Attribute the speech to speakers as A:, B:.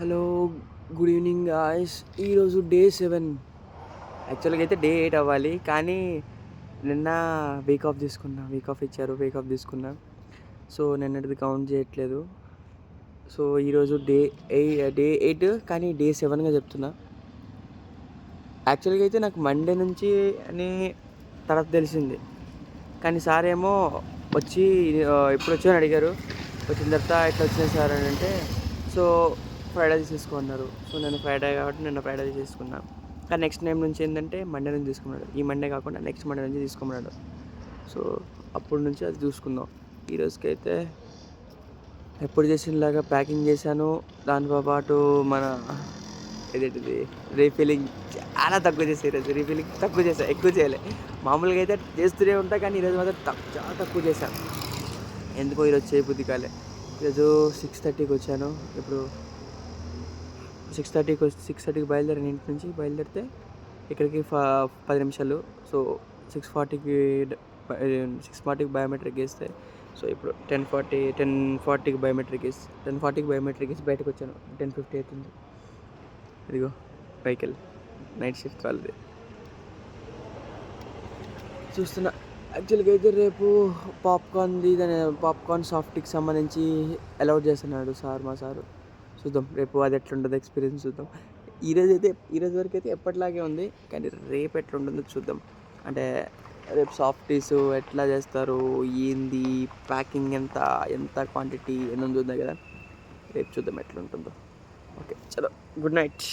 A: Hello, good evening guys. ఈరోజు day 7. యాక్చువల్‌గా అయితే డే 8 అవ్వాలి. కానీ నిన్న వీక్ ఆఫ్ తీసుకున్నా. వీక్ ఆఫ్ ఇచ్చారు. వీక్ ఆఫ్ తీసుకున్నా. సో నిన్నటిది కౌంట్ చేయట్లేదు. సో ఈరోజు డే 8 కానీ డే 7గా చెప్తున్నా. యాక్చువల్‌గా అయితే నాకు మండే నుంచి అని తర్వాత తెలిసింది. కానీ సార్ ఏమో వచ్చి ఎప్పుడు వచ్చావు అని అడిగారు. వచ్చిన తర్వాత ఎట్లా వచ్చినాయి సార్ అని అంటే, సో ఫ్రైడే తీసేసుకో అన్నారు. సో నేను ఫ్రైడే కాబట్టి నిన్న ఫ్రైడే తీసేసుకున్నా. కానీ నెక్స్ట్ టైం నుంచి ఏంటంటే మండే నుంచి తీసుకున్నాడు. ఈ మండే కాకుండా నెక్స్ట్ మండే నుంచి తీసుకోమన్నాడు. సో అప్పటి నుంచి అది చూసుకుందాం. ఈ రోజుకైతే ఎప్పుడు చేసినలాగా ప్యాకింగ్ చేశాను. దాంతో పాటు మన ఏదేంటిది రీఫిల్లింగ్ చాలా తక్కువ చేసా. ఈరోజు రీఫిల్లింగ్ తక్కువ చేసా, ఎక్కువ చేయలే. మామూలుగా అయితే చేస్తూనే ఉంటా, కానీ ఈరోజు మాత్రం చాలా తక్కువ చేశాను. ఎందుకో ఈరోజు చేయబుద్ధి కాలే. ఈరోజు 6:30కి వచ్చాను. ఇప్పుడు 6:30కి బయలుదేరాను. ఇంటి నుంచి బయలుదేరితే ఇక్కడికి 10 నిమిషాలు. సో 6:40కి బయోమెట్రిక్ వేస్తే, సో ఇప్పుడు 10:40కి బయోమెట్రిక్ వేసి 10:40కి బయోమెట్రిక్ వేసి బయటకు వచ్చాను. 10:50 అవుతుంది. ఇదిగో వెహికల్ నైట్ షిఫ్ట్ వాళ్ళది చూస్తున్నా. యాక్చువల్గా అయితే రేపు పాప్కార్న్ సాఫ్ట్కి సంబంధించి అలౌట్ చేస్తున్నాడు సార్, మా సారు. చూద్దాం రేపు అది ఎట్లుంటుందో ఎక్స్పీరియన్స్ చూద్దాం. ఈరోజు వరకు అయితే ఎప్పటిలాగే ఉంది, కానీ రేపు ఎట్లుంటుందో చూద్దాం. అంటే రేపు సాఫ్టీస్ ఎట్లా చేస్తారు, ఏంది ప్యాకింగ్, ఎంత క్వాంటిటీ ఎన్నో చూద్దాం కదా. రేపు చూద్దాం ఎట్లుంటుందో. ఓకే, చలో, గుడ్ నైట్.